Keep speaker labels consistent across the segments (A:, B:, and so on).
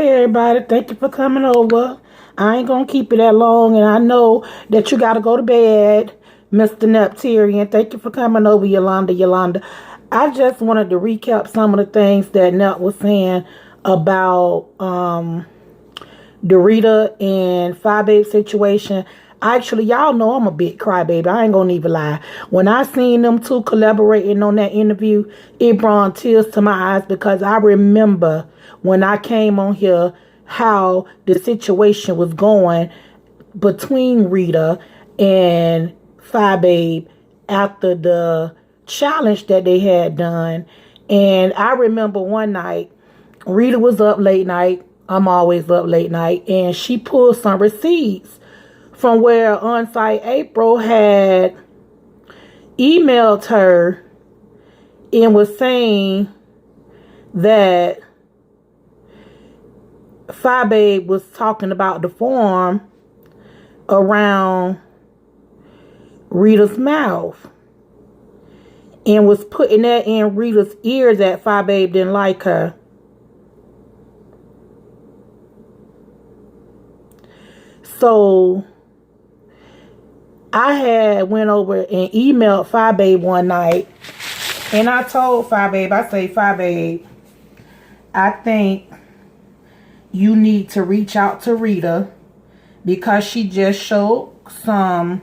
A: Hey everybody, thank you for coming over. I ain't gonna keep it that long, and I know that you gotta go to bed, Mr. Neptarian. Thank you for coming over, Yolanda. I just wanted to recap some of the things that Nep was saying about the Rita and Fyebabe situation. Actually, y'all know I'm a big crybaby. I ain't gonna even lie. When I seen them two collaborating on that interview, it brought tears to my eyes because I remember when I came on here how the situation was going between Rita and Fyebabe after the challenge that they had done. And I remember one night, Rita was up late night. I'm always up late night. And she pulled some receipts from where On-Site April had emailed her and was saying that Fyebabe was talking about the form around Rita's mouth and was putting that in Rita's ear that Fyebabe didn't like her. So I had went over and emailed Fyebabe one night, and I told Fyebabe, I think you need to reach out to Rita because she just showed some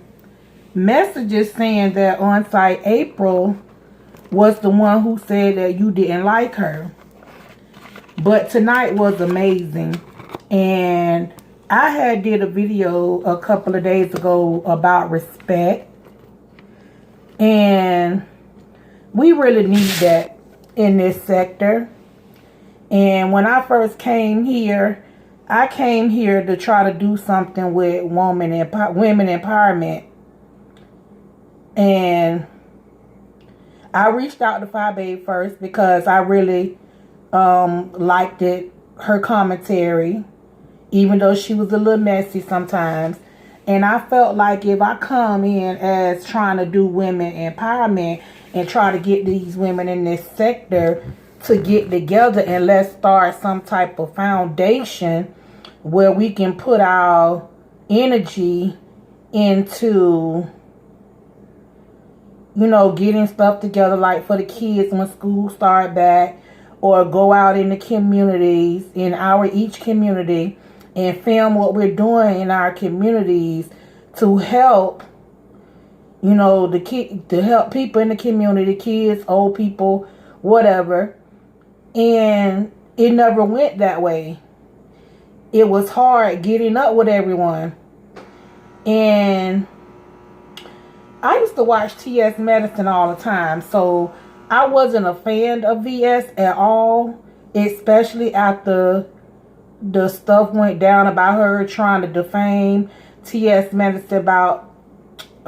A: messages saying that On-Site April was the one who said that you didn't like her. But tonight was amazing, and I had did a video a couple of days ago about respect, and we really need that in this sector. And when I first came here, I came here to try to do something with women empowerment. And I reached out to Fyebabe first because I really liked her commentary, even though she was a little messy sometimes. And I felt like if I come in as trying to do women empowerment and try to get these women in this sector to get together and let's start some type of foundation where we can put our energy into, you know, getting stuff together, like for the kids when school start back, or go out in the communities, in each community, and film what we're doing in our communities to help, you know, to help people in the community, kids, old people, whatever. And it never went that way. It was hard getting up with everyone. And I used to watch TS Medicine all the time, so I wasn't a fan of VS at all, especially after the stuff went down about her trying to defame TS Medicine about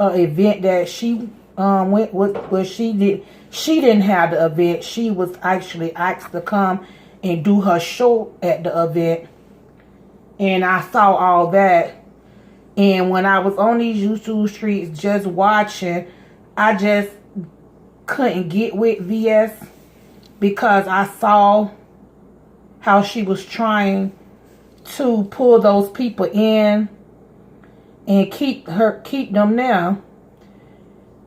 A: an event that she went with, where she didn't have the event. She was actually asked to come and do her show at the event, and I saw all that. And when I was on these YouTube streets just watching, I just couldn't get with VS because I saw how she was trying to pull those people in and keep them there,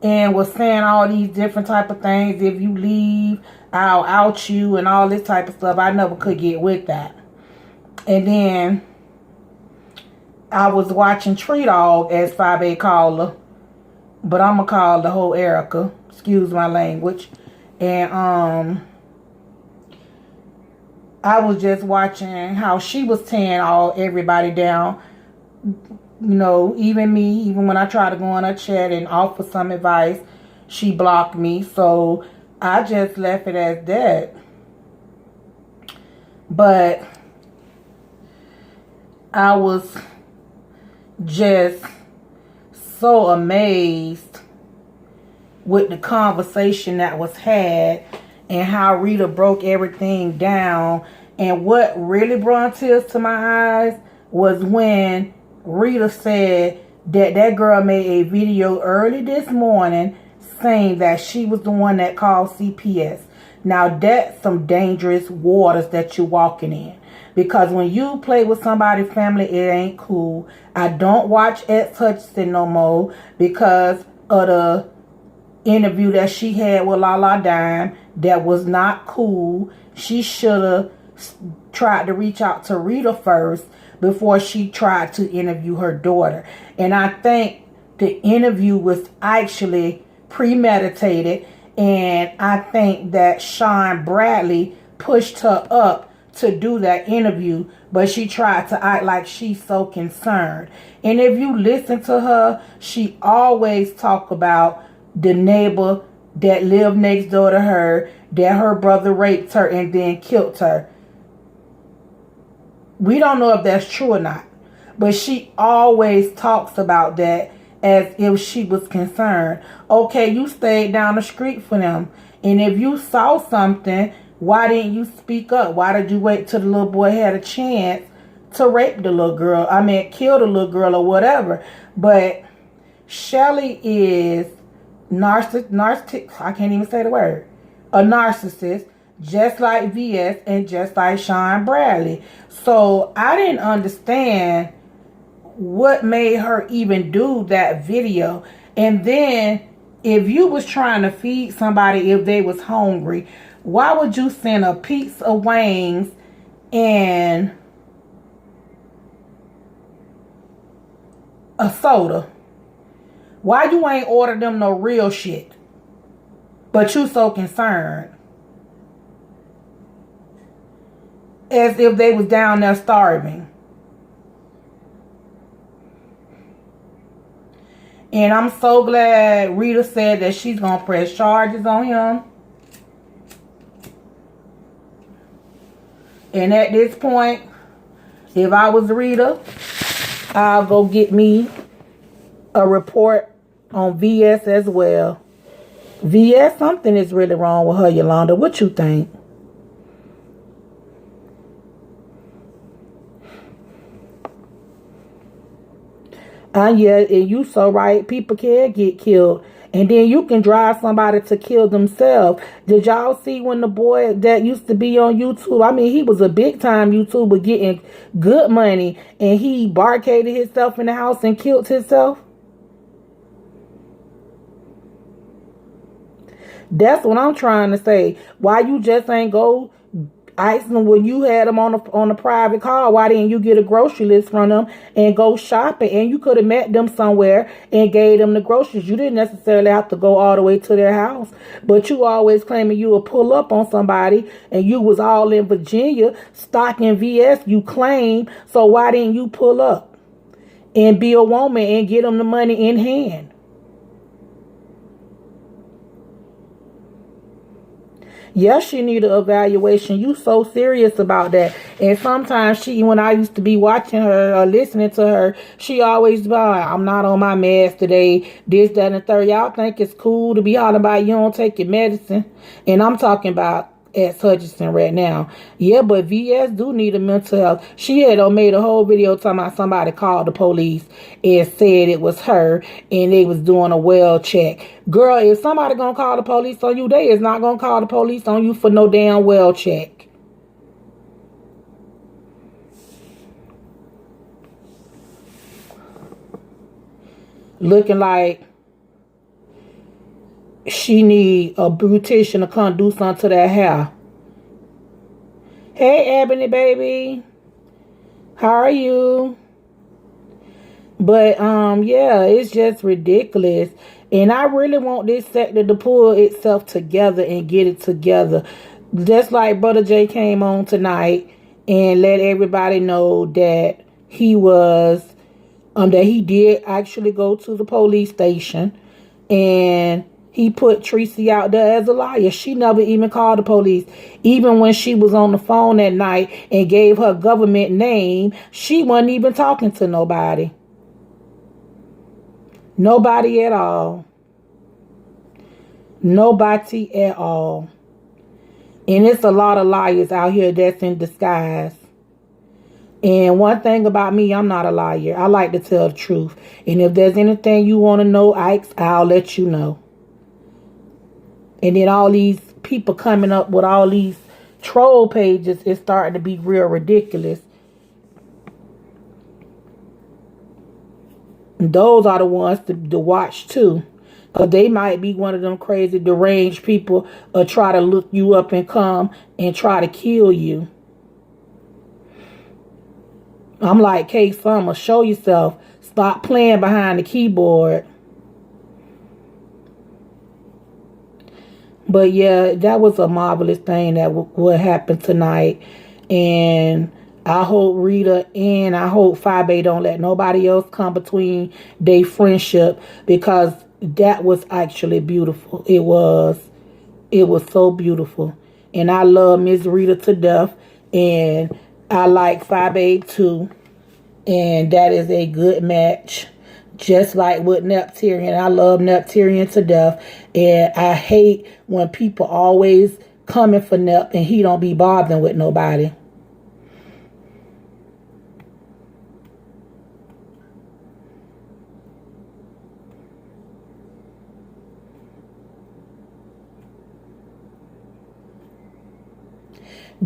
A: and was saying all these different type of things. If you leave, I'll out you, and all this type of stuff. I never could get with that. And then I was watching Tree Dog, as Fyebabe called her, but I'm gonna call the whole Erica. Excuse my language. And I was just watching how she was tearing everybody down. You know, even me, even when I tried to go on her chat and offer some advice, she blocked me. So I just left it as that. But I was just so amazed with the conversation that was had and how Rita broke everything down. And what really brought tears to my eyes was when Rita said that girl made a video early this morning saying that she was the one that called CPS. Now that's some dangerous waters that you're walking in. Because when you play with somebody's family, it ain't cool. I don't watch X Hutchinson no more because of the interview that she had with Lala Dime. That was not cool. She should have tried to reach out to Rita first before she tried to interview her daughter. And I think the interview was actually premeditated, and I think that Sean Bradley pushed her up to do that interview, but she tried to act like she's so concerned. And if you listen to her, she always talk about the neighbor that lived next door to her, that her brother raped her and then killed her. We don't know if that's true or not, but she always talks about that as if she was concerned. Okay, you stayed down the street for them, and if you saw something, why didn't you speak up? Why did you wait till the little boy had a chance to rape the little girl? I mean, kill the little girl or whatever. But Shelly is narcissistic. I can't even say the word. A narcissist, just like VS and just like Sean Bradley. So I didn't understand what made her even do that video. And then if you was trying to feed somebody if they was hungry, why would you send a piece of wings and a soda? Why you ain't order them no real shit? But you so concerned. As if they was down there starving. And I'm so glad Rita said that she's going to press charges on him. And at this point, if I was Rita, I'll go get me a report on VS as well. VS, something is really wrong with her, Yolanda. What you think? Yeah, and you so right. People can get killed. And then you can drive somebody to kill themselves. Did y'all see when the boy that used to be on YouTube, I mean, he was a big time YouTuber getting good money, and he barricaded himself in the house and killed himself? That's what I'm trying to say. Why you just ain't go ice them when you had them on a private car? Why didn't you get a grocery list from them and go shopping? And you could have met them somewhere and gave them the groceries. You didn't necessarily have to go all the way to their house. But you always claiming you would pull up on somebody, and you was all in Virginia stocking VS, you claim. So why didn't you pull up and be a woman and get them the money in hand? Yes, she need an evaluation. You so serious about that. And sometimes when I used to be watching her or listening to her, she always be like, I'm not on my meds today. This, that, and the third. Y'all think it's cool to be hollering about you don't take your medicine? And I'm talking about X Hutchinson right now. Yeah, but VS do need a mental health. She had made a whole video talking about somebody called the police and said it was her and they was doing a well check. Girl, if somebody gonna call the police on you, they is not gonna call the police on you for no damn well check. Looking like she need a beautician to come do something to that hair. Hey, Ebony, baby. How are you? But, yeah, it's just ridiculous. And I really want this sector to pull itself together and get it together. Just like Brother J came on tonight and let everybody know that he was, that he did actually go to the police station, and he put Tracy out there as a liar. She never even called the police. Even when she was on the phone that night and gave her government name, she wasn't even talking to nobody. Nobody at all. Nobody at all. And it's a lot of liars out here that's in disguise. And one thing about me, I'm not a liar. I like to tell the truth. And if there's anything you want to know, I'll let you know. And then all these people coming up with all these troll pages is starting to be real ridiculous. And those are the ones to watch too. Because they might be one of them crazy deranged people or try to look you up and come and try to kill you. I'm like, Kay Summer, show yourself. Stop playing behind the keyboard. But yeah, that was a marvelous thing that would happen tonight. And I hope Rita and I hope Fyebabe don't let nobody else come between their friendship, because that was actually beautiful. It was. It was so beautiful. And I love Miss Rita to death. And I like Fyebabe too. And that is a good match. Just like with Nepturian. I love Nepturian to death. And I hate when people always coming for Nep and he don't be bothering with nobody.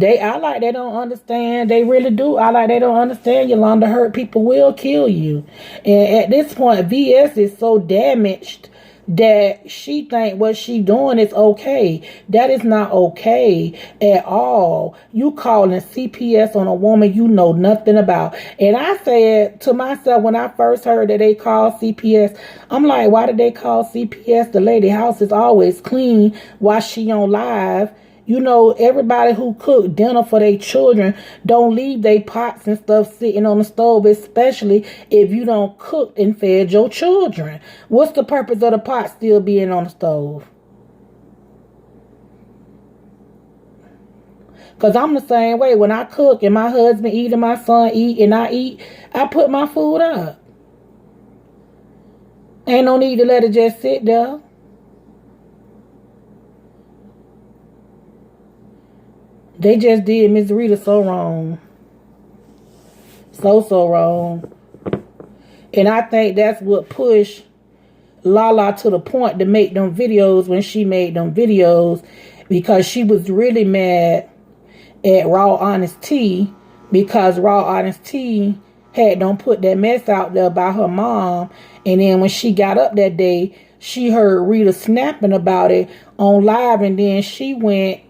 A: I like they don't understand. They really do. I like they don't understand. Yolanda, hurt people will kill you. And at this point, VS is so damaged that she think what she doing is okay. That is not okay at all. You calling CPS on a woman you know nothing about. And I said to myself when I first heard that they called CPS, I'm like, why did they call CPS? The lady house is always clean while she on live. You know, everybody who cook dinner for their children don't leave their pots and stuff sitting on the stove, especially if you don't cook and fed your children. What's the purpose of the pot still being on the stove? Because I'm the same way. When I cook and my husband eat and my son eat and I eat, I put my food up. Ain't no need to let it just sit there. They just did Miss Rita so wrong. So wrong. And I think that's what pushed Lala to the point to make them videos when she made them videos, because she was really mad at Raw Honest Tea, because Raw Honest Tea had them put that mess out there about her mom. And then when she got up that day, she heard Rita snapping about it on live, and then she went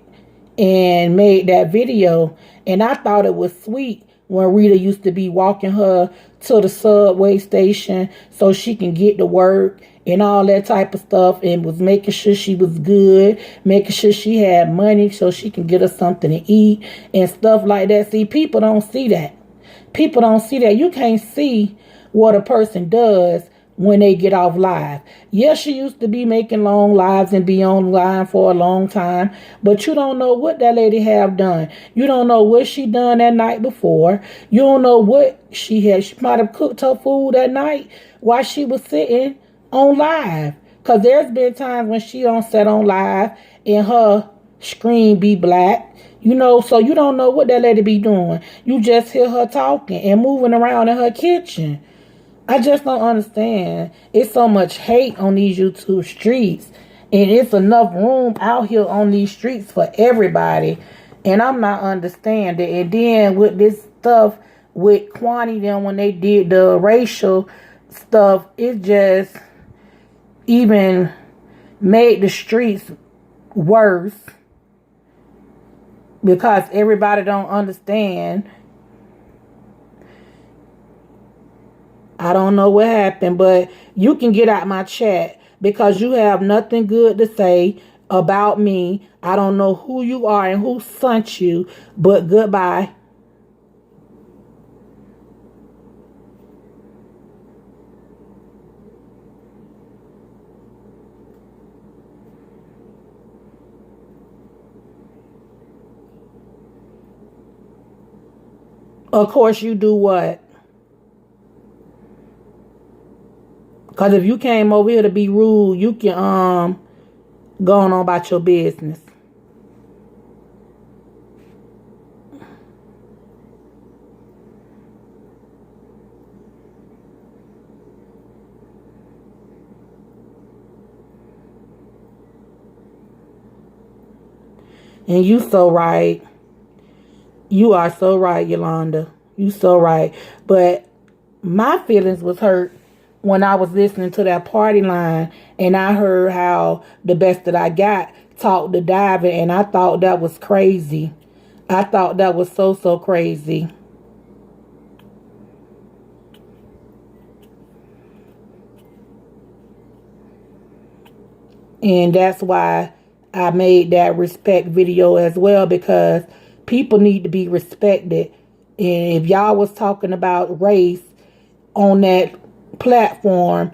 A: and made that video. And I thought it was sweet when Rita used to be walking her to the subway station so she can get to work and all that type of stuff, and was making sure she was good, making sure she had money so she can get her something to eat and stuff like that. See, people don't see that. People don't see that. You can't see what a person does when they get off live. Yes, she used to be making long lives and be online for a long time, but you don't know what that lady have done. You don't know what she done that night before. You don't know what she had. She might have cooked her food that night while she was sitting on live. Because there's been times when she don't sit on live and her screen be black. You know, so you don't know what that lady be doing. You just hear her talking and moving around in her kitchen. I just don't understand. It's so much hate on these YouTube streets. And it's enough room out here on these streets for everybody. And I'm not understanding. And then with this stuff with Kwani, them when they did the racial stuff, it just even made the streets worse. Because everybody don't understand. I don't know what happened, but you can get out my chat because you have nothing good to say about me. I don't know who you are and who sent you, but goodbye. Of course you do what? Because if you came over here to be rude, you can go on about your business. And you so right. You are so right, Yolanda. You so right. But my feelings was hurt when I was listening to that party line and I heard how the best that I got talked to Diving, and I thought that was crazy. I thought that was so crazy. And that's why I made that respect video as well, because people need to be respected. And if y'all was talking about race on that platform,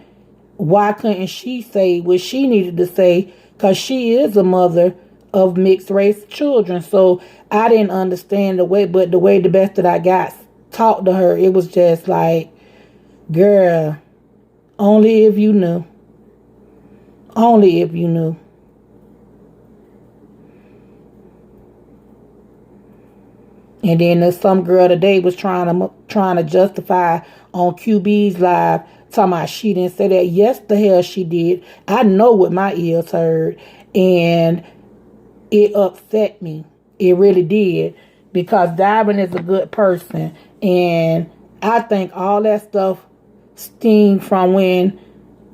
A: why couldn't she say what she needed to say? Because she is a mother of mixed race children. So I didn't understand the way, but the way the best that I got talked to her, it was just like, girl, only if you knew. Only if you knew. And then there's some girl today was trying to justify on QB's live, talking about she didn't say that. Yes, the hell she did. I know what my ears heard, and it upset me. It really did, because Diamond is a good person, and I think all that stuff stemmed from when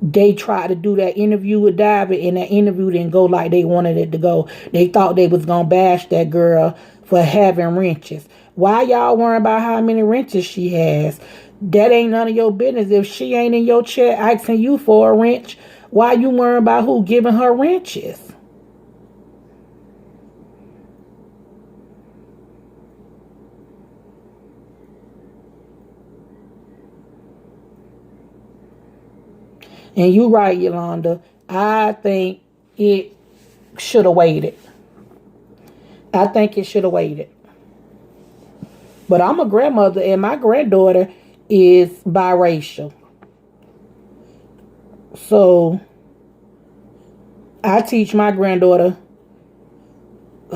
A: they tried to do that interview with Diamond, and that interview didn't go like they wanted it to go. They thought they was gonna bash that girl for having wrenches. Why y'all worrying about how many wrenches she has? That ain't none of your business. If she ain't in your chair asking you for a wrench, why you worrying about who giving her wrenches? And you right, Yolanda. I think it should have waited. I think it should have waited. But I'm a grandmother, and my granddaughter is biracial. So I teach my granddaughter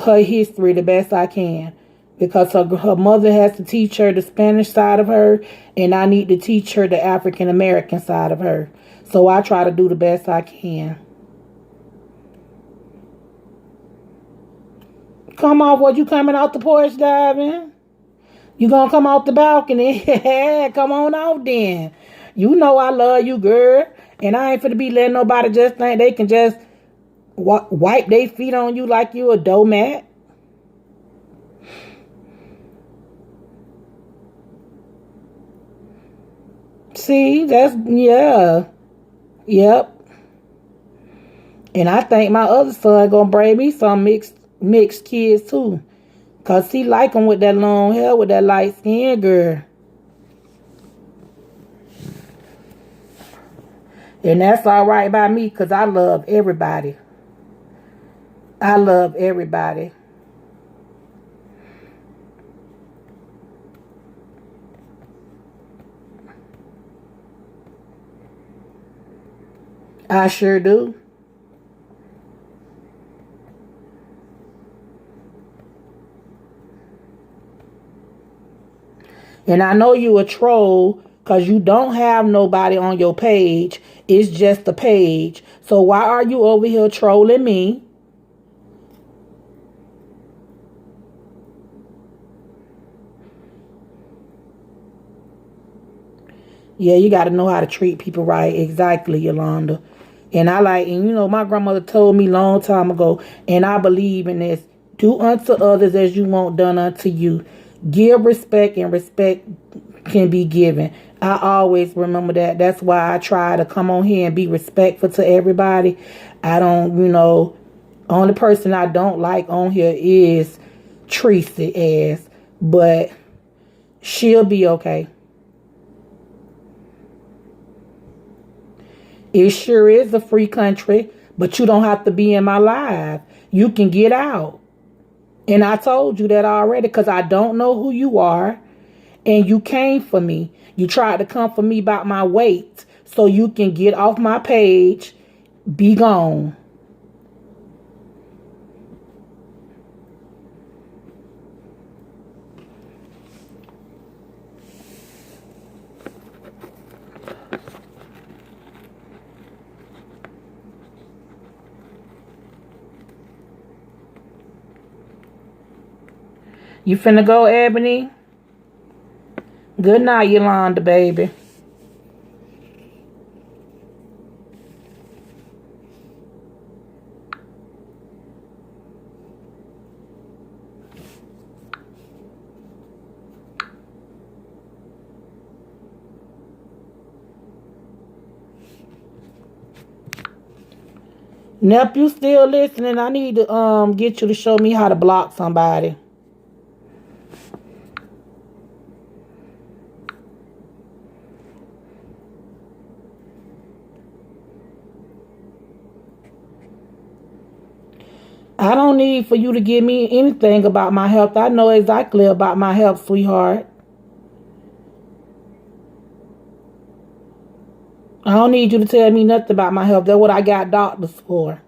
A: her history the best I can, because her mother has to teach her the Spanish side of her, and I need to teach her the African American side of her. So I try to do the best I can. Come off, what, you coming out the porch, Diving? You gonna come off the balcony? Come on out then. You know I love you, girl. And I ain't finna be letting nobody just think they can just wipe their feet on you like you a doormat. See, that's, yeah. Yep. And I think my other son gonna bring me some mixed kids too. Cause he like them with that long hair, with that light skin, girl. And that's all right by me, because I love everybody. I love everybody. I sure do. And I know you a troll because you don't have nobody on your page. It's just a page. So why are you over here trolling me? Yeah, you got to know how to treat people right. Exactly, Yolanda. And you know, my grandmother told me long time ago, and I believe in this: do unto others as you want done unto you. Give respect, and respect can be given. I always remember that. That's why I try to come on here and be respectful to everybody. I don't, only person I don't like on here is Tracy ass, but she'll be okay. It sure is a free country, but you don't have to be in my life. You can get out. And I told you that already, because I don't know who you are. And you came for me. You tried to come for me about my weight so you can get off my page. Be gone. You finna go, Ebony? Good night, Yolanda, baby. Nep, you still listening? I need to get you to show me how to block somebody. I don't need for you to give me anything about my health. I know exactly about my health, sweetheart. I don't need you to tell me nothing about my health. That's what I got doctors for.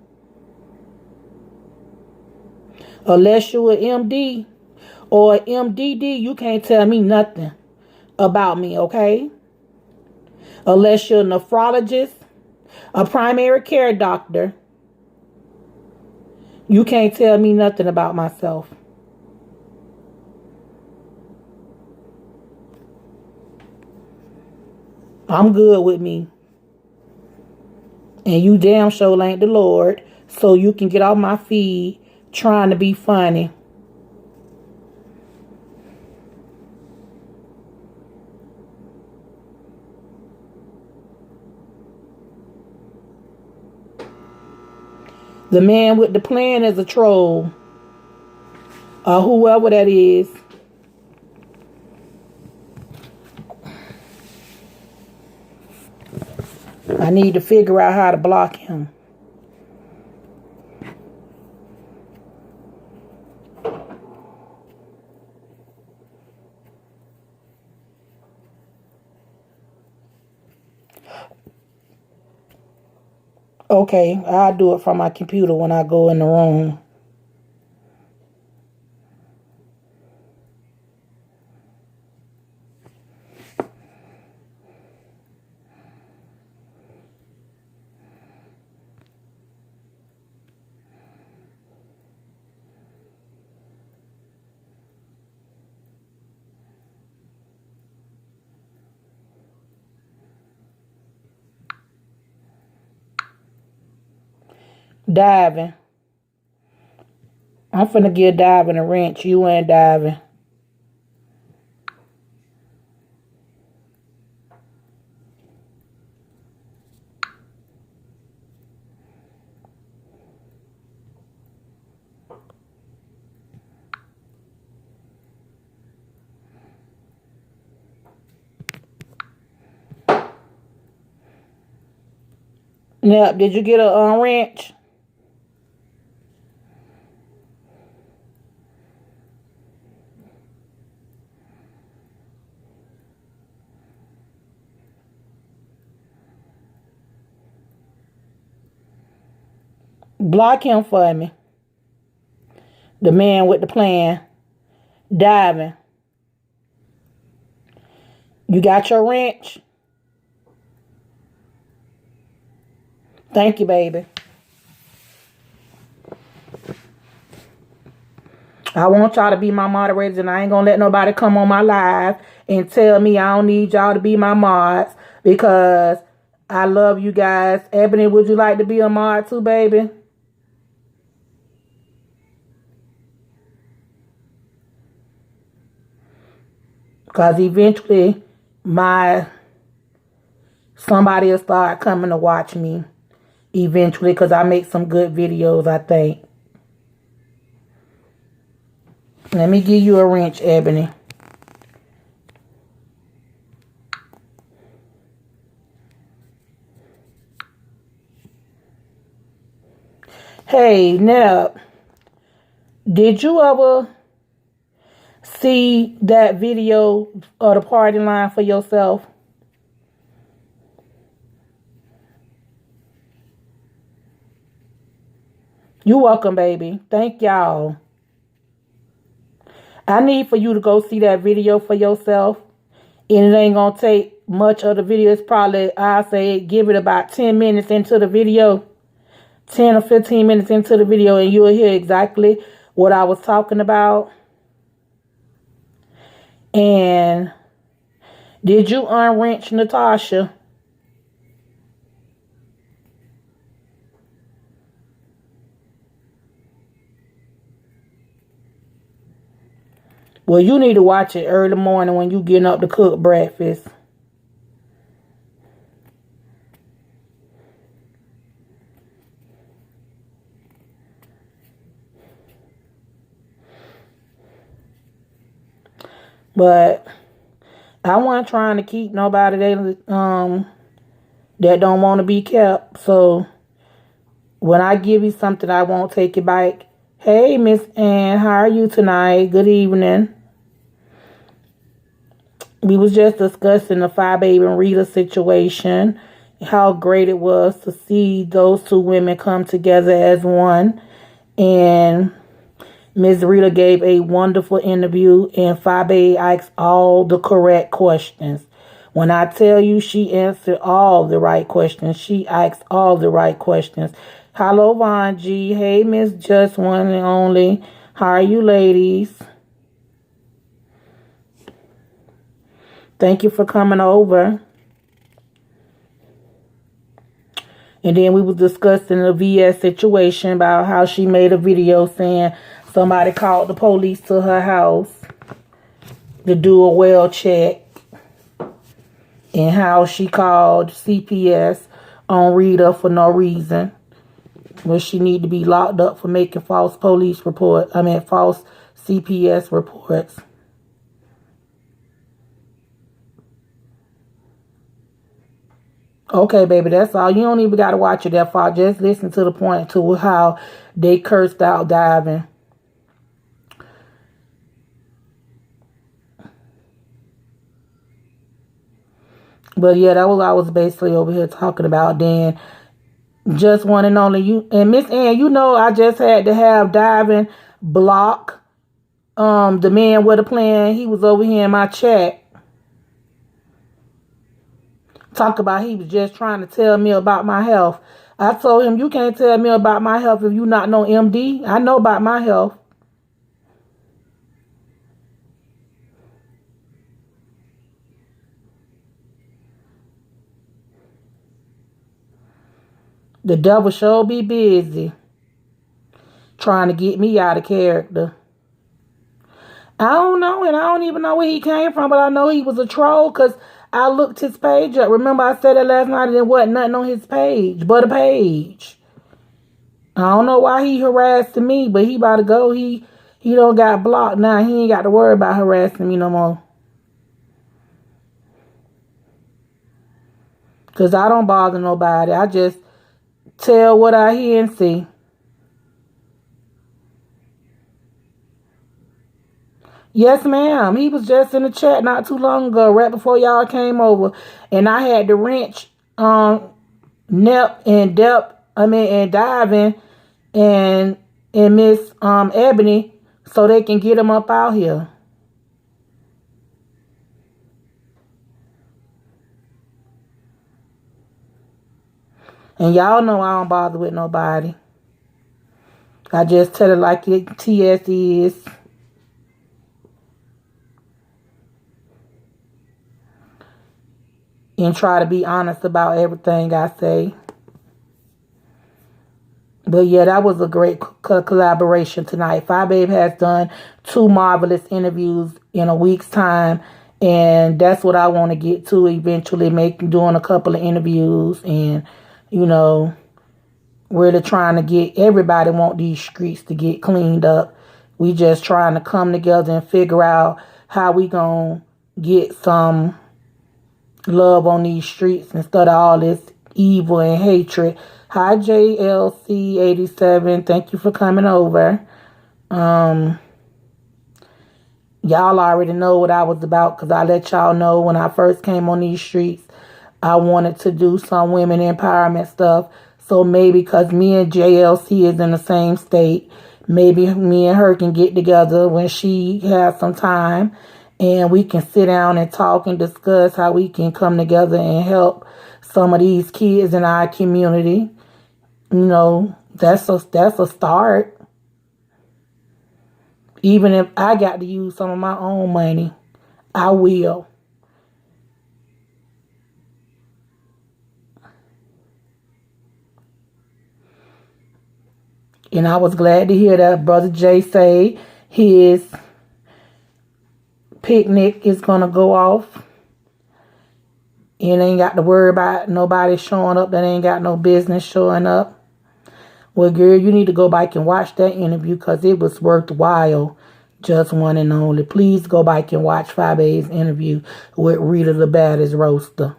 A: Unless you're an MD or an MDD, you can't tell me nothing about me, okay? Unless you're a nephrologist, a primary care doctor, you can't tell me nothing about myself. I'm good with me. And you damn sure ain't the Lord, so you can get off my feed trying to be funny. The man with the plan is a troll. Or whoever that is. I need to figure out how to block him. Okay, I'll do it from my computer when I go in the room. Diving. I'm finna give diving a wrench. You ain't diving. Yep, did you get a wrench? Block him for me. The man with the plan. Diving. You got your wrench? Thank you, baby. I want y'all to be my moderators, and I ain't gonna let nobody come on my live and tell me I don't need y'all to be my mods, because I love you guys. Ebony, would you like to be a mod too, baby? Because eventually somebody will start coming to watch me. Eventually, because I make some good videos, I think. Let me give you a wrench, Ebony. Hey, Nep, did you ever see that video of the party line for yourself? You're welcome, baby. Thank y'all. I need for you to go see that video for yourself. And it ain't going to take much of the video. It's probably, I'll say, give it about 10 minutes into the video. 10 or 15 minutes into the video, and you'll hear exactly what I was talking about. And did you unwrench Natasha? Well, you need to watch it early morning when you getting up to cook breakfast. But I wasn't trying to keep nobody that don't want to be kept. So when I give you something, I won't take it back. Hey, Miss Ann, how are you tonight? Good evening. We was just discussing the Fyebabe&Rita situation, how great it was to see those two women come together as one. And Ms. Rita gave a wonderful interview, and Fyebabe asked all the correct questions. When I tell you she answered all the right questions, she asked all the right questions. Hello, Von G. Hey, Miss Just One and Only. How are you, ladies? Thank you for coming over. And then we was discussing the VS situation about how she made a video saying somebody called the police to her house to do a well check. And how she called CPS on Rita for no reason. Well, she need to be locked up for making false false CPS reports. Okay, baby, that's all. You don't even got to watch it that far. Just listen to the point to how they cursed out diving. But yeah, that was what I was basically over here talking about. Then Just One and Only you and Miss Ann, you know I just had to have diving block the man with a plan. He was over here in my chat. Talk about he was just trying to tell me about my health. I told him, you can't tell me about my health if you not no MD. I know about my health. The devil sure be busy trying to get me out of character. I don't know, and I don't even know where he came from, but I know he was a troll because I looked his page up. Remember I said that last night and there wasn't nothing on his page but a page. I don't know why he harassing me, but he about to go. He don't got blocked now. He ain't got to worry about harassing me no more. Because I don't bother nobody. I just tell what I hear and see. Yes, ma'am. He was just in the chat not too long ago, right before y'all came over. And I had to wrench Nep and Diving and Miss Ebony so they can get them up out here. And y'all know I don't bother with nobody. I just tell it like it TS is. And try to be honest about everything I say. But yeah, that was a great collaboration tonight. Fyebabe has done 2 marvelous interviews in a week's time. And that's what I want to get to eventually, doing a couple of interviews. And, you know, really trying to get, everybody want these streets to get cleaned up. We just trying to come together and figure out how we gonna get some love on these streets instead of all this evil and hatred. Hi JLC87, thank you for coming over. Y'all already know what I was about because I let y'all know when I first came on these streets I wanted to do some women empowerment stuff. So maybe because me and JLC is in the same state, maybe me and her can get together when she has some time and we can sit down and talk and discuss how we can come together and help some of these kids in our community. You know, that's a start. Even if I got to use some of my own money, I will. And I was glad to hear that Brother Jay say his picnic is going to go off. And ain't got to worry about nobody showing up that ain't got no business showing up. Well, girl, you need to go back and watch that interview because it was worthwhile. Just one and only. Please go back and watch Fyebabe's interview with Rita the Baddest Roaster.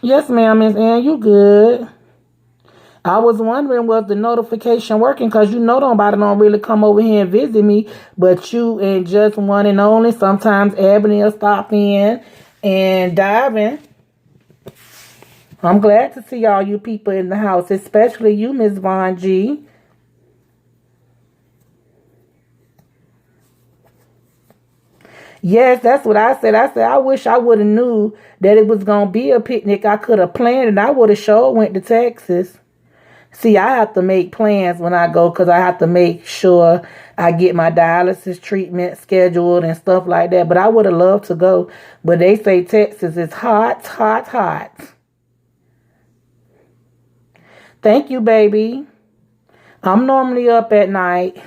A: Yes, ma'am, Miss Ann, you good. I was wondering, was the notification working? Because you know nobody don't really come over here and visit me. But you and Just One and Only. Sometimes Ebony will stop in and dive in. I'm glad to see all you people in the house. Especially you, Miss Von G. Yes, that's what I said. I said, I wish I would have knew that it was going to be a picnic. I could have planned and I would have sure went to Texas. See, I have to make plans when I go because I have to make sure I get my dialysis treatment scheduled and stuff like that. But I would have loved to go. But they say Texas is hot, hot, hot. Thank you, baby. I'm normally up at night.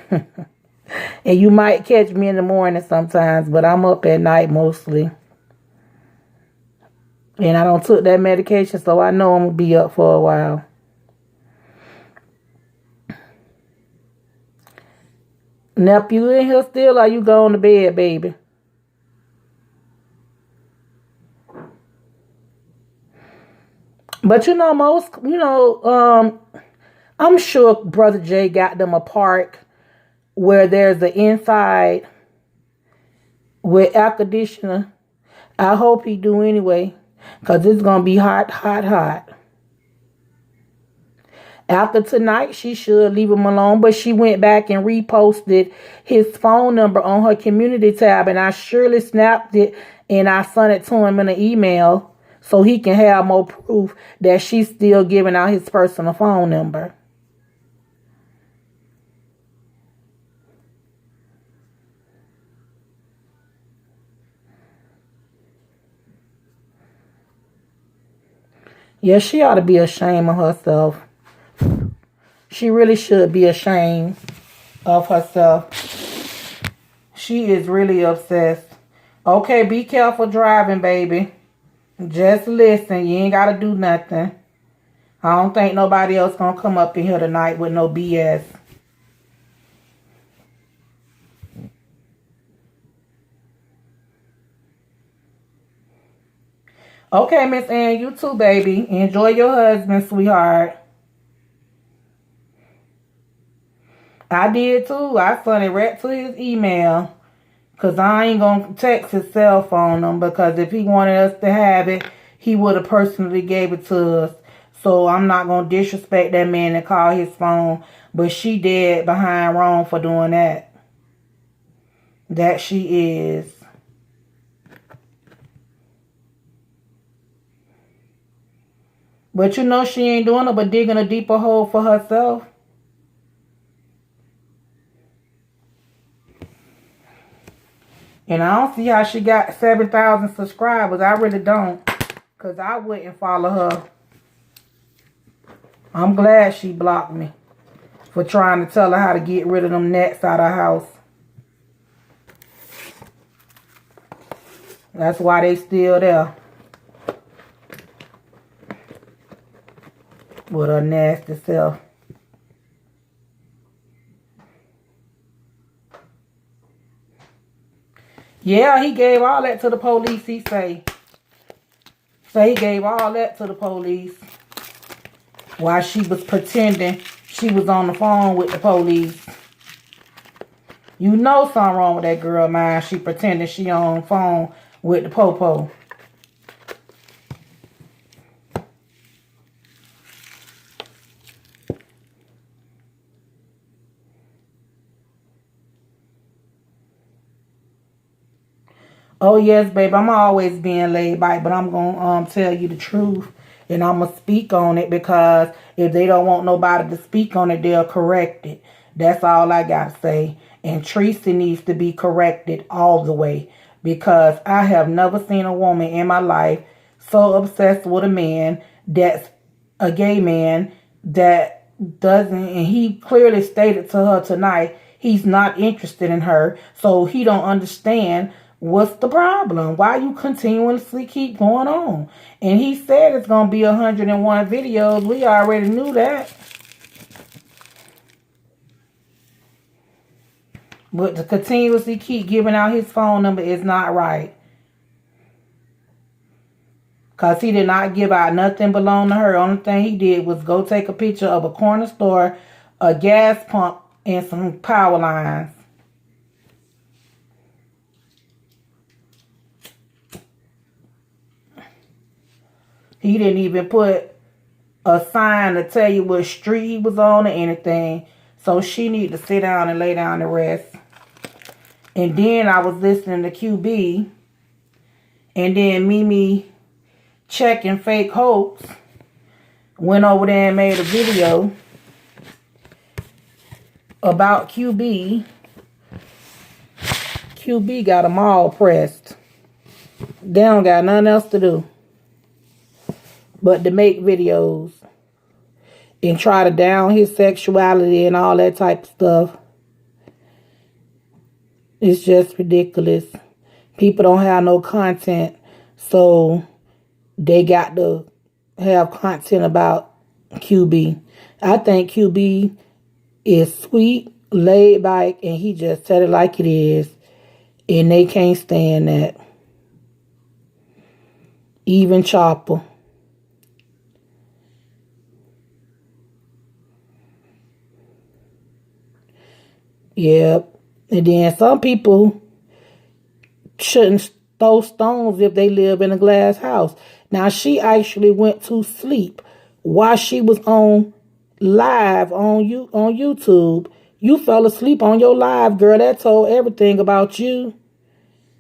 A: And you might catch me in the morning sometimes, but I'm up at night mostly. And I don't took that medication, so I know I'm going to be up for a while. Nep, you in here still or you going to bed, baby? But I'm sure Brother Jay got them a park where there's an inside with air conditioner. I hope he do anyway, because it's going to be hot, hot, hot. After tonight, she should leave him alone, but she went back and reposted his phone number on her community tab, and I surely snapped it and I sent it to him in an email so he can have more proof that she's still giving out his personal phone number. Yeah, she ought to be ashamed of herself. She really should be ashamed of herself. She is really obsessed. Okay, be careful driving, baby. Just listen. You ain't got to do nothing. I don't think nobody else going to come up in here tonight with no BS. Okay, Miss Ann, you too, baby. Enjoy your husband, sweetheart. I did too. I sent it right to his email. Because I ain't going to text his cell phone number. Because if he wanted us to have it, he would have personally gave it to us. So I'm not going to disrespect that man and call his phone. But she dead behind wrong for doing that. That she is. But you know she ain't doing it but digging a deeper hole for herself. And I don't see how she got 7,000 subscribers. I really don't. Because I wouldn't follow her. I'm glad she blocked me. For trying to tell her how to get rid of them nets out of her house. That's why they still there. With her nasty self. Yeah, he gave all that to the police, he say. So he gave all that to the police. While she was pretending she was on the phone with the police. You know something wrong with that girl mind. She pretending she on the phone with the popo. Oh, yes, babe. I'm always being laid back, but I'm going to tell you the truth. And I'm going to speak on it, because if they don't want nobody to speak on it, they'll correct it. That's all I got to say. And Tracy needs to be corrected all the way, because I have never seen a woman in my life so obsessed with a man that's a gay man that doesn't, and he clearly stated to her tonight he's not interested in her, so he don't understand what's the problem. Why you continuously keep going on? And he said it's gonna be 101 videos. We already knew that. But to continuously keep giving out his phone number is not right. Because he did not give out nothing belonging to her. Only thing he did was go take a picture of a corner store, a gas pump, and some power lines. He didn't even put a sign to tell you what street he was on or anything. So she need to sit down and lay down and rest. And then I was listening to QB. And then Mimi checking fake hopes went over there and made a video about QB. QB got them all pressed. They don't got nothing else to do but to make videos and try to down his sexuality and all that type of stuff. It's just ridiculous. People don't have no content, so they got to have content about QB. I think QB is sweet, laid back, and he just said it like it is. And they can't stand that. Even Chopper. Yep. And then some people shouldn't throw stones if they live in a glass house. Now, she actually went to sleep while she was on live on YouTube. You fell asleep on your live, girl. That told everything about you.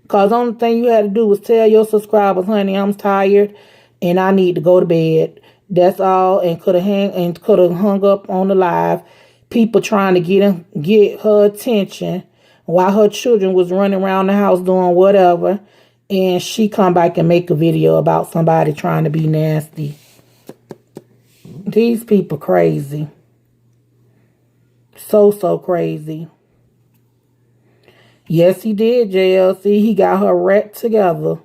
A: Because the only thing you had to do was tell your subscribers, honey, I'm tired and I need to go to bed. That's all. And could have hung up on the live. People trying to get her attention while her children was running around the house doing whatever. And she come back and make a video about somebody trying to be nasty. These people crazy. So crazy. Yes, he did, JLC. He got her wrecked together.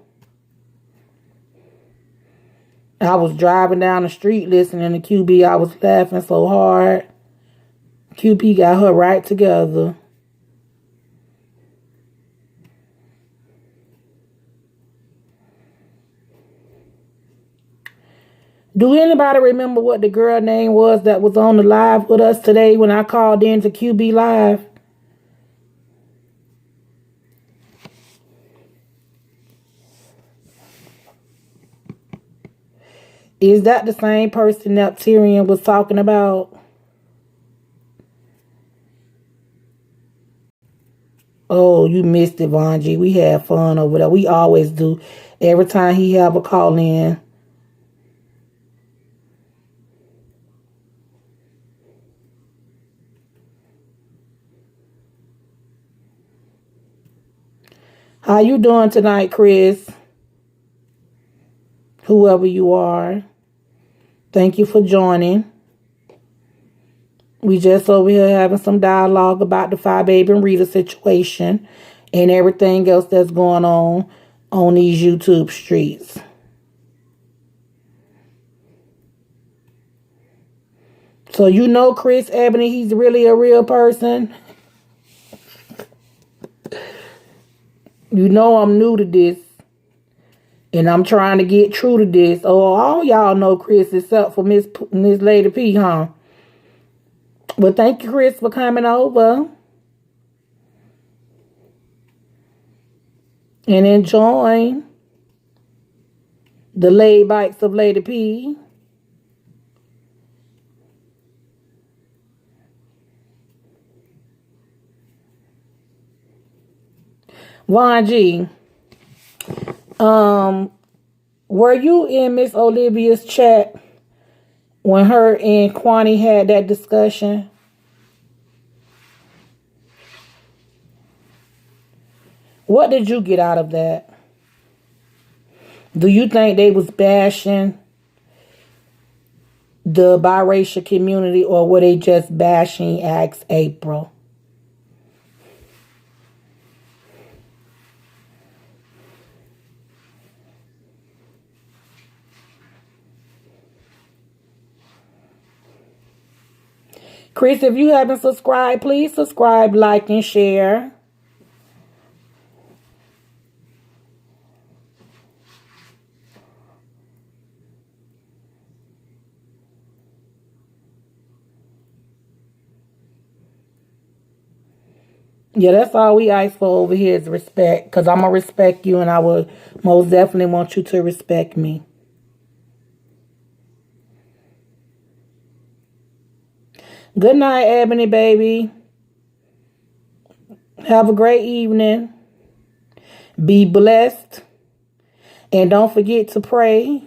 A: I was driving down the street listening to QB. I was laughing so hard. QB got her right together. Do anybody remember what the girl name was that was on the live with us today when I called in to QB Live? Is that the same person that Tyrion was talking about? Oh, you missed it, Vonji. We had fun over there. We always do. Every time he have a call in. How you doing tonight, Chris? Whoever you are. Thank you for joining. We just over here having some dialogue about the Fyebabe&Rita situation and everything else that's going on these YouTube streets. So you know Chris Ebony, he's really a real person. You know I'm new to this. And I'm trying to get true to this. Oh, all y'all know Chris except for Miss Lady P, huh? Well, thank you, Chris, for coming over. And enjoying the laid bikes of Lady P. Von G. Were you in Miss Olivia's chat when her and Kwani had that discussion? What did you get out of that? Do you think they was bashing the biracial community, or were they just bashing Ask April? Chris, if you haven't subscribed, please subscribe, like, and share. Yeah, that's all we ask for over here is respect. Because I'm going to respect you, and I will most definitely want you to respect me. Good night, Ebony, baby. Have a great evening. Be blessed. And don't forget to pray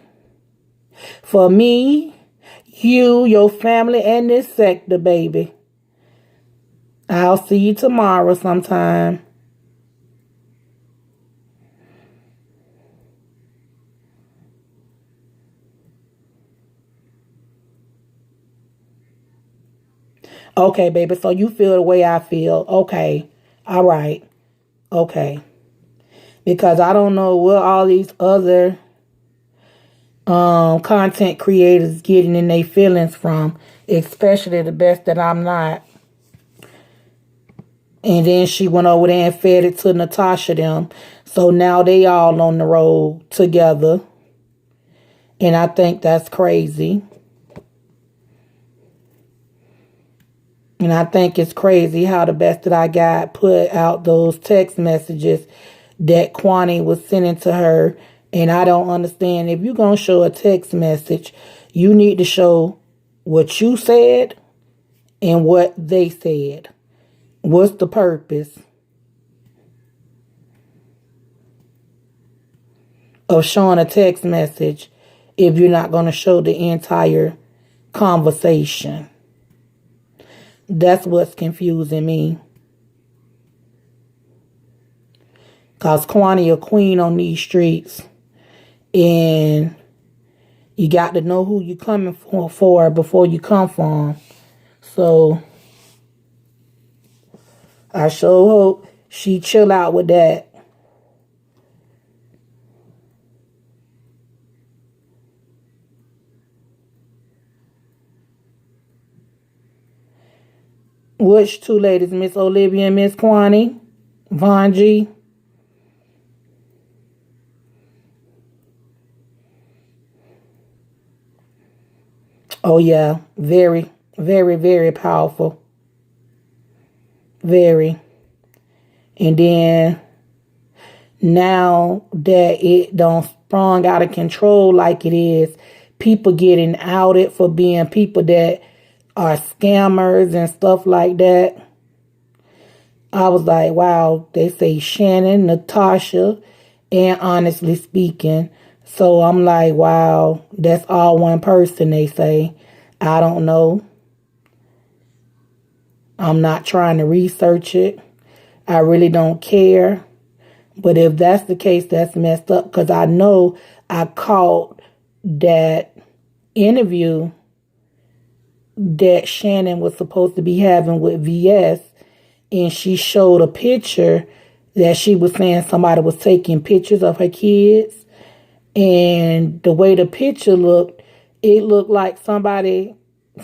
A: for me, you, your family, and this sector, baby. I'll see you tomorrow sometime. Okay, baby, so you feel the way I feel. Okay. All right. Okay. Because I don't know what all these other content creators getting in their feelings from, especially the best that I'm not. And then she went over there and fed it to Natasha them. So now they all on the road together. And I think that's crazy. And I think it's crazy how the best that I got put out those text messages that Kwani was sending to her. And I don't understand. If you're going to show a text message, you need to show what you said and what they said. What's the purpose of showing a text message if you're not going to show the entire conversation? That's what's confusing me. Because Kwani a queen on these streets. And you got to know who you coming for before you come for them. So I sure hope she chill out with that. Which two ladies? Miss Olivia and Miss Kwani? Von G? Oh, yeah. Very, very, very powerful. Very. And then now that it done sprung out of control like it is, people getting outed for being people that are scammers and stuff like that. I was like, wow, they say Shannon, Natasha, and Honestly Speaking. So I'm like, wow, that's all one person, they say. I don't know. I'm not trying to research it. I really don't care. But if that's the case, that's messed up. Because I know I caught that interview that Shannon was supposed to be having with VS. And she showed a picture that she was saying somebody was taking pictures of her kids. And the way the picture looked, it looked like somebody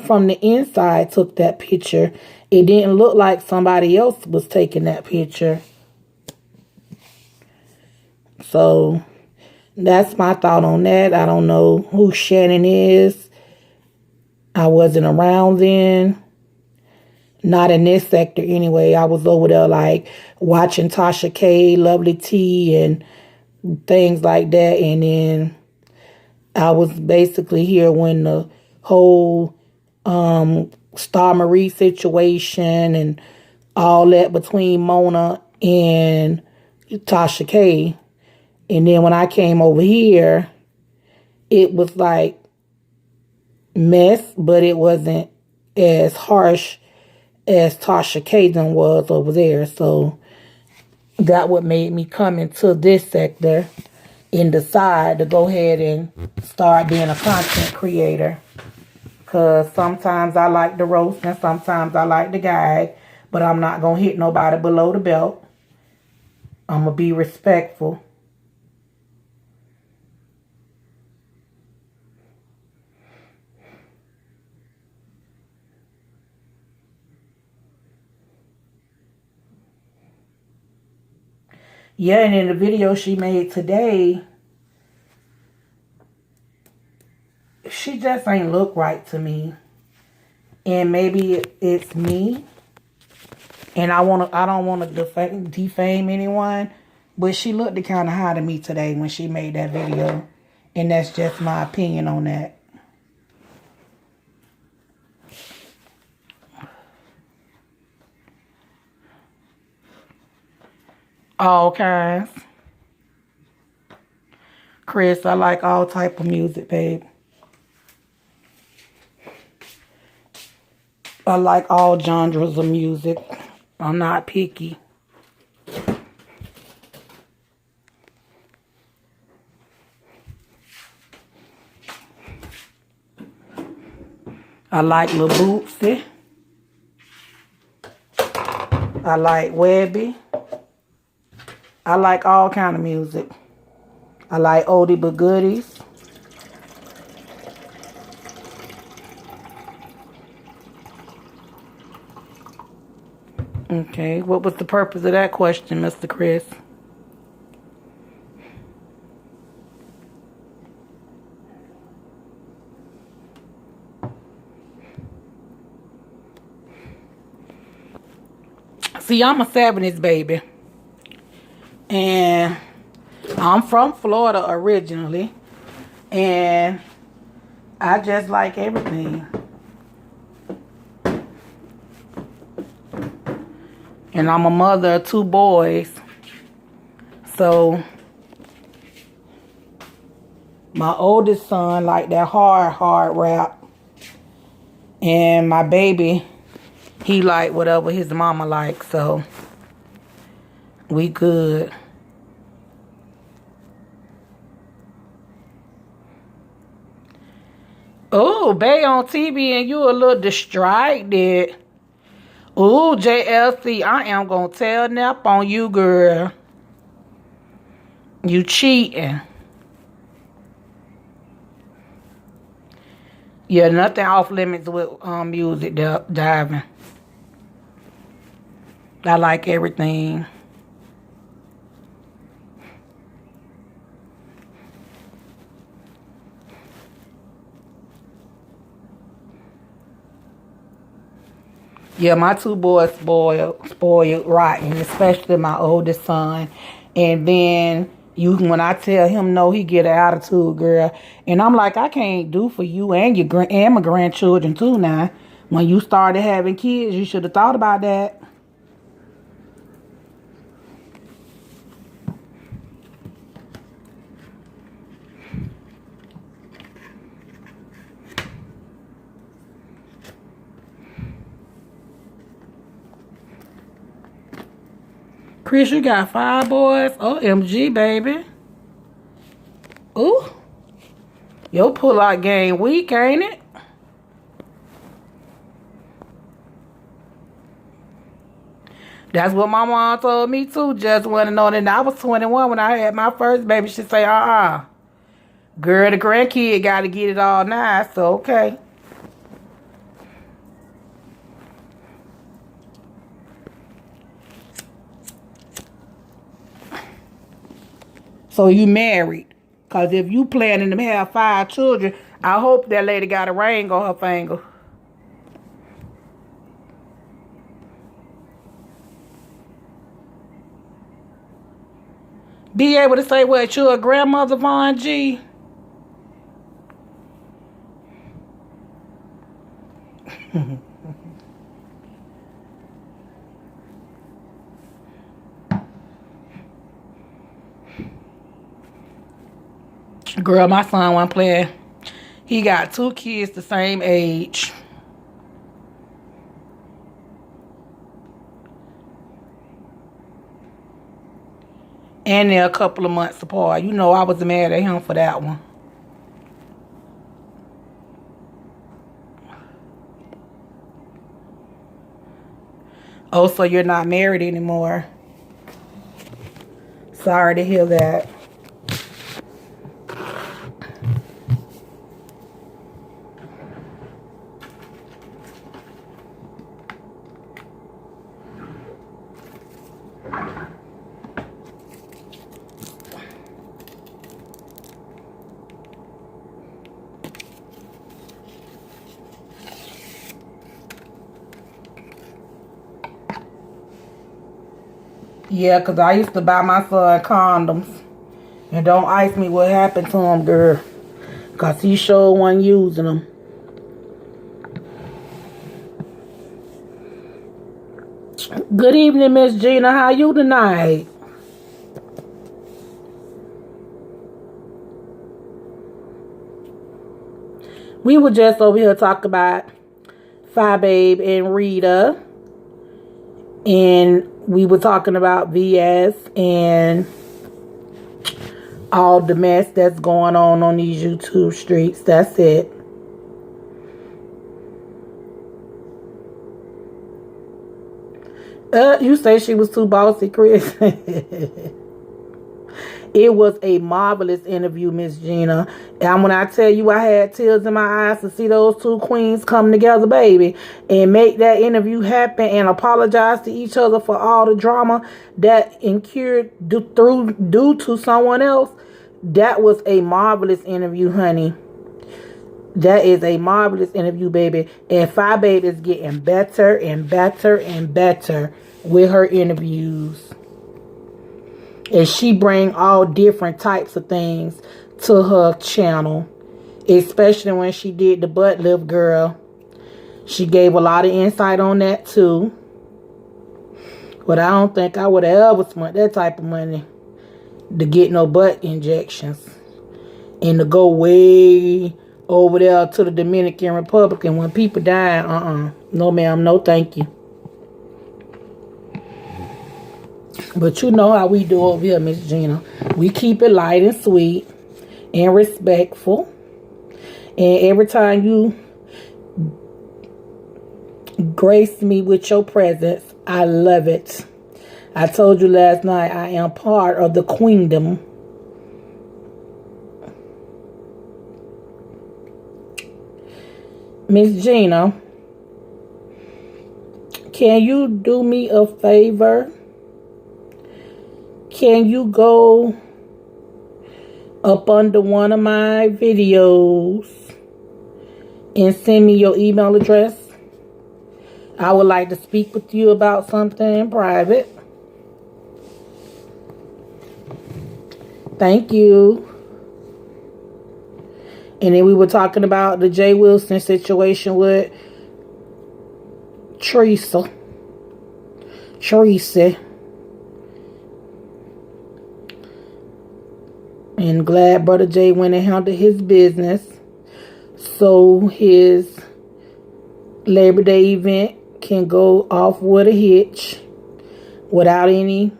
A: from the inside took that picture. It didn't look like somebody else was taking that picture. So that's my thought on that. I don't know who Shannon is. I wasn't around then. Not in this sector anyway. I was over there like watching Tasha K, Lovely T, and things like that. And then I was basically here when the whole Star Marie situation and all that between Mona and Tasha K. And then when I came over here, it was like mess, but it wasn't as harsh as Tasha Kaden was over there. So that what made me come into this sector and decide to go ahead and start being a content creator. Because sometimes I like the roast and sometimes I like the gag, but I'm not going to hit nobody below the belt. I'm going to be respectful. Yeah, and in the video she made today, she just ain't look right to me. And maybe it's me. And I don't want to defame anyone, but she looked kind of high to me today when she made that video. And that's just my opinion on that. All kinds. Chris, I like all type of music, babe. I like all genres of music. I'm not picky. I like Lil Bootsy. I like Webby. I like all kind of music. I like oldie but goodies. Okay, what was the purpose of that question, Mr. Chris? See, I'm a 70s baby. And I'm from Florida originally. And I just like everything. And I'm a mother of 2 boys. So my oldest son like that hard rap. And my baby, he like whatever his mama likes. So we good. Oh, Bay on TV and you a little distracted. Ooh, JLC, I am gonna tell Nap on you, girl. You cheating. Yeah, nothing off limits with music diving. I like everything. Yeah, my 2 boys spoiled rotten, especially my oldest son. And then when I tell him no, he get an attitude, girl. And I'm like, I can't do for you and my grandchildren too now. When you started having kids, you should have thought about that. Chris, you got 5 boys? OMG, baby. Ooh. Your pull-out game weak, ain't it? That's what my mom told me, too. Just want to know that I was 21 when I had my first baby. She say, girl, the grandkid got to get it all now, so okay. So you married. Because if you planning to have 5 children, I hope that lady got a ring on her finger. Be able to say what, you're a grandmother, Von G? Girl, my son wasn't playing. He got 2 kids the same age. And they're a couple of months apart. You know I was mad at him for that one. Oh, so you're not married anymore. Sorry to hear that. Yeah, because I used to buy my son condoms. And don't ask me what happened to him, girl. Because he sure wasn't using them. Good evening, Miss Gina. How you tonight? We were just over here talking about Fyebabe&Rita. And we were talking about VS and all the mess that's going on these YouTube streets. That's it. You say she was too bossy, Chris. It was a marvelous interview, Miss Gina. And when I tell you I had tears in my eyes to see those 2 queens come together, baby, and make that interview happen and apologize to each other for all the drama that incurred due to someone else, that was a marvelous interview, honey. That is a marvelous interview, baby. And Fyebabe is getting better and better and better with her interviews. And she bring all different types of things to her channel. Especially when she did the butt lift, girl. She gave a lot of insight on that too. But I don't think I would have ever spent that type of money to get no butt injections. And to go way over there to the Dominican Republic and when people die, no ma'am, no thank you. But you know how we do over here, Miss Gina. We keep it light and sweet and respectful. And every time you grace me with your presence, I love it. I told you last night I am part of the queendom. Miss Gina, can you do me a favor? Can you go up under one of my videos and send me your email address? I would like to speak with you about something in private. Thank you. And then we were talking about the Jay Wilson situation with Teresa. And glad Brother Jay went and handled his business. So his Labor Day event can go off with a hitch without any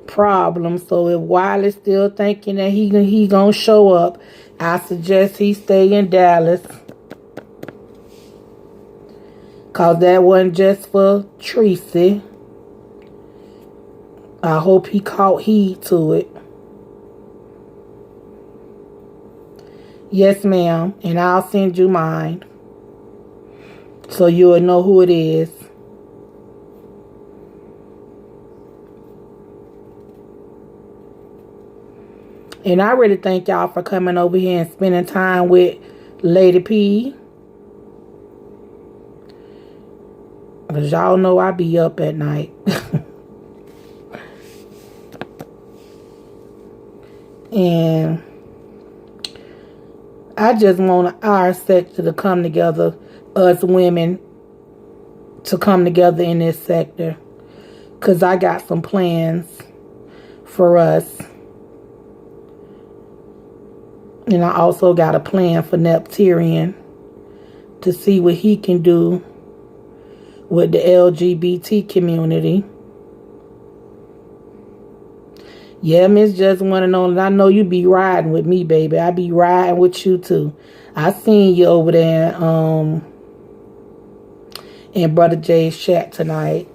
A: problem. So if Wiley is still thinking that he gonna show up, I suggest he stay in Dallas. Cause that wasn't just for Tracy. I hope he caught heed to it. Yes, ma'am. And I'll send you mine. So you'll know who it is. And I really thank y'all for coming over here and spending time with Lady P. Because y'all know I be up at night. And I just want our sector to come together, us women, to come together in this sector. Because I got some plans for us. And I also got a plan for Nepturian to see what he can do with the LGBT community. Yeah, Miss Just One and Only. I know you be riding with me, baby. I be riding with you too. I seen you over there in Brother Jay's chat tonight.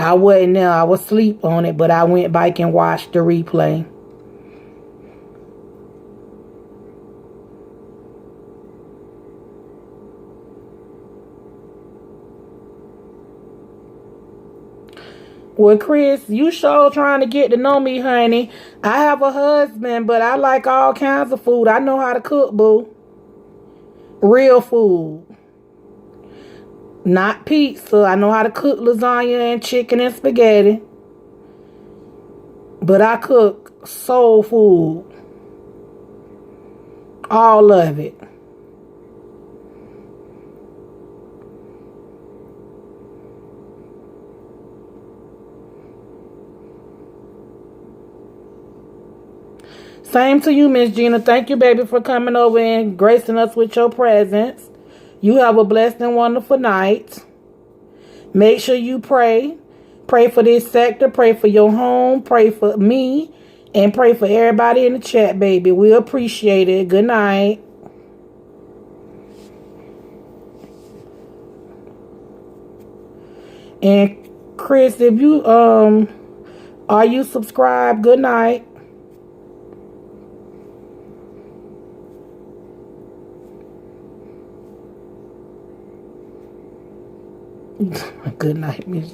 A: I wasn't there. I was asleep on it, but I went back and watched the replay. Well, Chris, you sure trying to get to know me, honey. I have a husband, but I like all kinds of food. I know how to cook, boo. Real food. Not pizza. I know how to cook lasagna and chicken and spaghetti. But I cook soul food. All of it. Same to you, Miss Gina. Thank you, baby, for coming over and gracing us with your presence. You have a blessed and wonderful night. Make sure you pray. Pray for this sector. Pray for your home. Pray for me. And pray for everybody in the chat, baby. We appreciate it. Good night. And Chris, if you are you subscribed? Good night. Good night, Miss.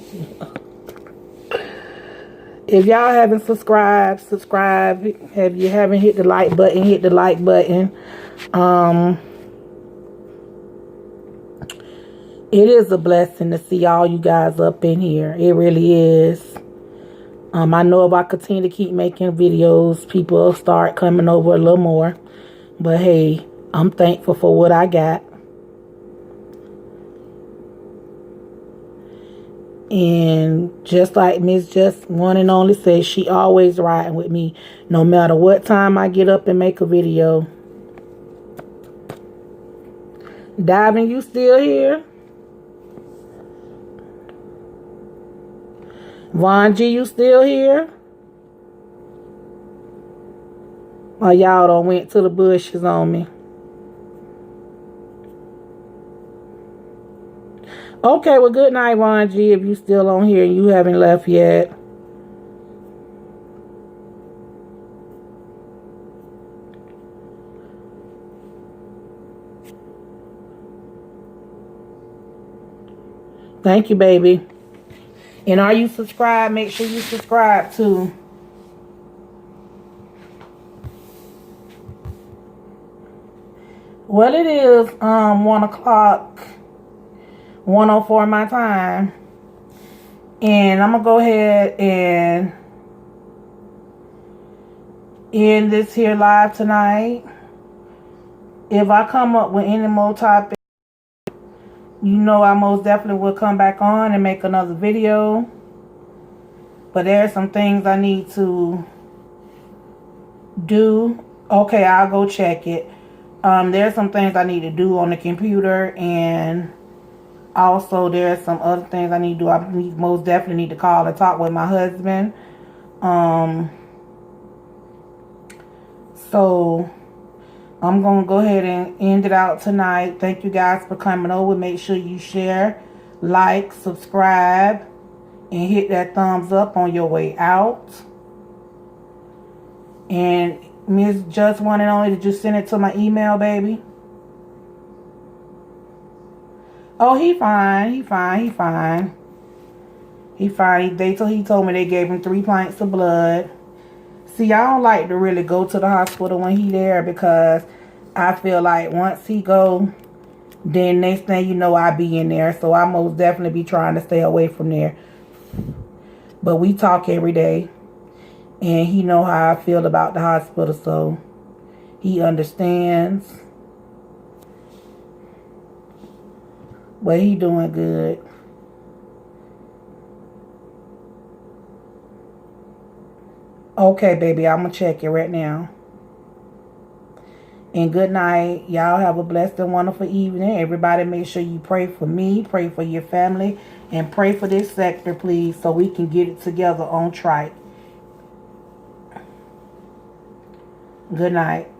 A: If y'all haven't subscribed, subscribe. If you haven't hit the like button, hit the like button. It is a blessing to see all you guys up in here. It really is. I know if I continue to keep making videos, people will start coming over a little more. But hey, I'm thankful for what I got. And just like Miss Just One and Only says, she always riding with me no matter what time I get up and make a video. Diving, you still here? Von G, you still here? Or y'all done went to the bushes on me? Okay, well, good night, Von G, if you still on here and you haven't left yet. Thank you, baby. And are you subscribed? Make sure you subscribe too. Well, it is 1 o'clock, 1:04 my time. And I'm going to go ahead and end this here live tonight. If I come up with any more topics, you know I most definitely will come back on and make another video. But there are some things I need to do. Okay, I'll go check it. There's some things I need to do on the computer, and also there's some other things I need to do. I most definitely need to call and talk with my husband. So I'm going to go ahead and end it out tonight. Thank you guys for coming over. Make sure you share, like, subscribe, and hit that thumbs up on your way out. And Miss Just One and Only, did you send it to my email, baby? Oh, he fine. He fine. He fine. He fine. He told me they gave him 3 pints of blood. See, I don't like to really go to the hospital when he there, because I feel like once he go, then next thing you know, I be in there. So I most definitely be trying to stay away from there. But we talk every day. And he know how I feel about the hospital, so he understands. But he doing good. Okay, baby, I'm going to check it right now. And good night. Y'all have a blessed and wonderful evening. Everybody make sure you pray for me, pray for your family, and pray for this sector, please, so we can get it together on track. Good night.